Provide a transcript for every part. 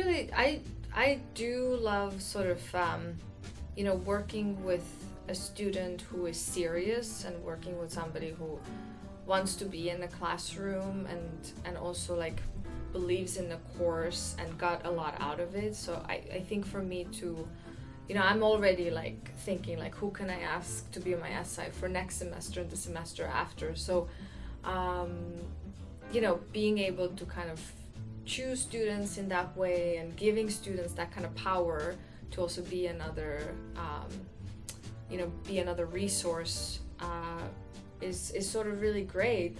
I do love sort of working with a student who is serious and working with somebody who wants to be in the classroom and also like believes in the course and got a lot out of it. So I think for me to, I'm already like thinking like, who can I ask to be my SI for next semester and the semester after. So being able to kind of choose students in that way and giving students that kind of power to also be another resource is sort of really great.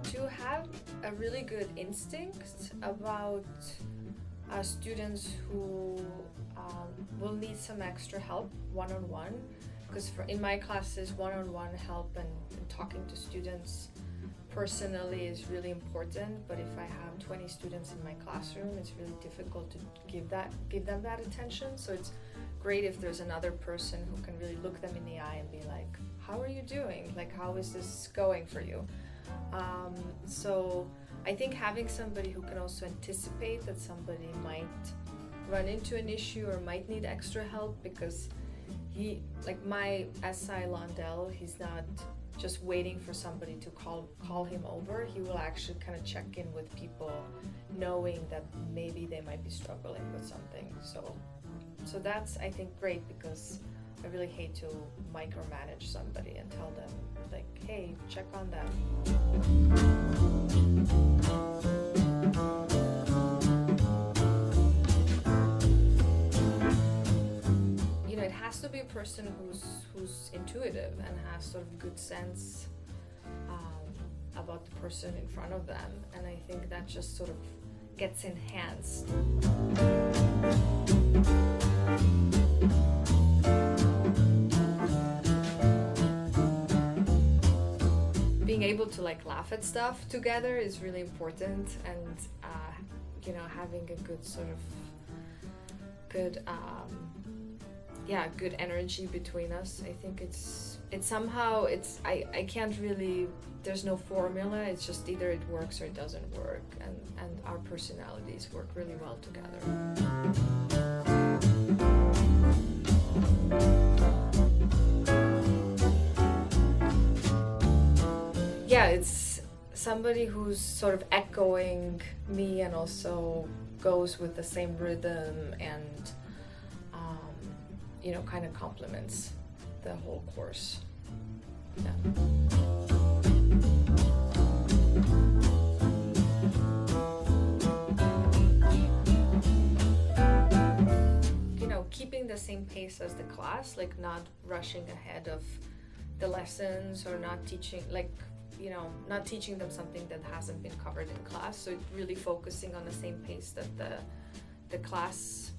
To have a really good instinct about students who will need some extra help one-on-one, because in my classes one-on-one help and talking to students personally is really important, but if I have 20 students in my classroom, it's really difficult to give them that attention. So it's great if there's another person who can really look them in the eye and be like, how are you doing? Like, how is this going for you? So I think having somebody who can also anticipate that somebody might run into an issue or might need extra help, because my SI Londell, he's not just waiting for somebody to call him over. He will actually kind of check in with people knowing that maybe they might be struggling with something. So that's, I think, great, because I really hate to micromanage somebody and tell them like, hey, check on them. It has to be a person who's intuitive and has sort of good sense about the person in front of them, and I think that just sort of gets enhanced. Being able to like laugh at stuff together is really important, and having a good sort of good energy between us. I think I can't really, there's no formula, it's just either it works or it doesn't work, and our personalities work really well together. Yeah, it's somebody who's sort of echoing me and also goes with the same rhythm and kind of complements the whole course. Yeah. Keeping the same pace as the class, like not rushing ahead of the lessons or not teaching them something that hasn't been covered in class. So really focusing on the same pace that the class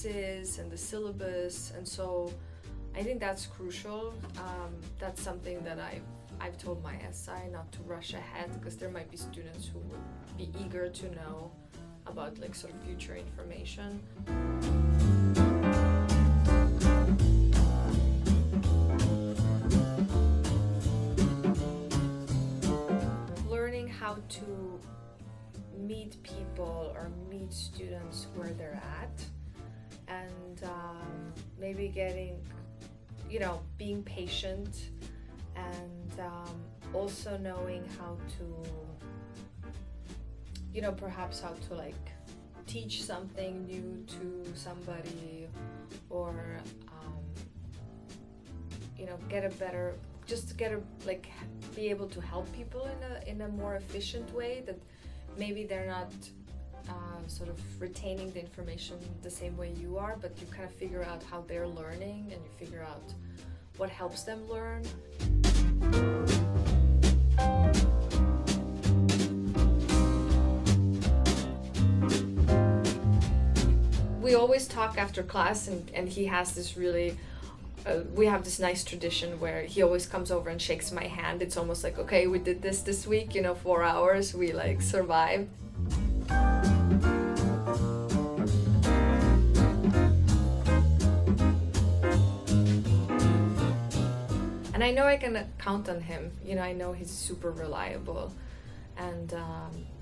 is and the syllabus, and so I think that's crucial. That's something that I've told my SI not to rush ahead, because there might be students who would be eager to know about like sort of future information. Learning how to meet people or meet students where they're at, and maybe being patient, and also knowing how to, perhaps how to like teach something new to somebody, or be able to help people in a more efficient way, that maybe they're not sort of retaining the information the same way you are, but you kind of figure out how they're learning and you figure out what helps them learn. We always talk after class, and he has this really we have this nice tradition where he always comes over and shakes my hand. It's almost like, okay, we did this week, 4 hours, we like survived. and I know I can count on him. You know, I know he's super reliable, and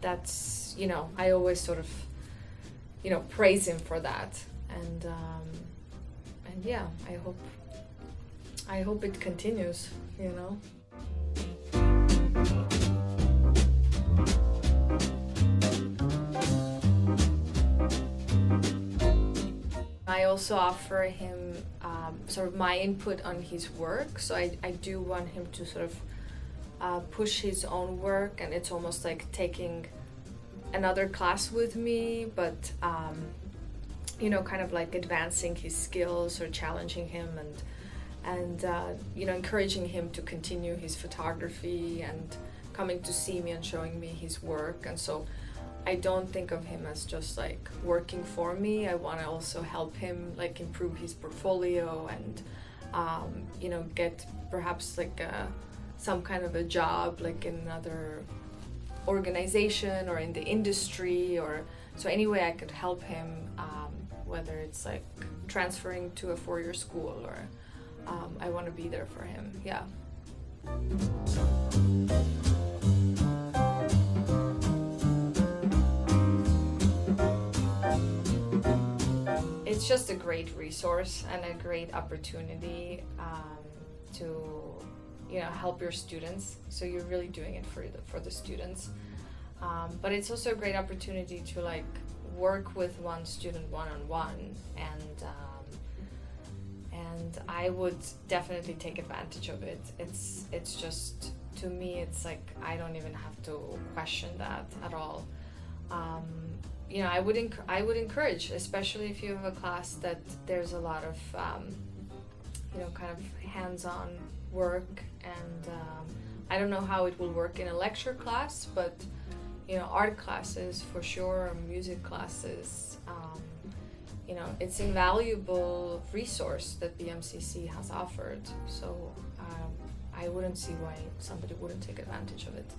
that's, you know, I always sort of, you know, praise him for that, and yeah, I hope it continues, you know. I also offer him sort of my input on his work, so I do want him to sort of push his own work, and it's almost like taking another class with me, but you know, kind of like advancing his skills or challenging him, and you know, encouraging him to continue his photography and coming to see me and showing me his work. And so I don't think of him as just like working for me. I want to also help him like improve his portfolio and you know, get perhaps like some kind of a job like in another organization or in the industry, or so any way I could help him, whether it's like transferring to a four-year school, or I want to be there for him. Yeah. It's just a great resource and a great opportunity to, you know, help your students. So you're really doing it for the students, but it's also a great opportunity to like work with one student one-on-one, and I would definitely take advantage of it. It's just, to me, it's like I don't even have to question that at all. You know, I would encourage, especially if you have a class that there's a lot of you know, kind of hands-on work, and I don't know how it will work in a lecture class, but you know, art classes for sure, or music classes, you know, it's invaluable resource that the MCC has offered. So I wouldn't see why somebody wouldn't take advantage of it.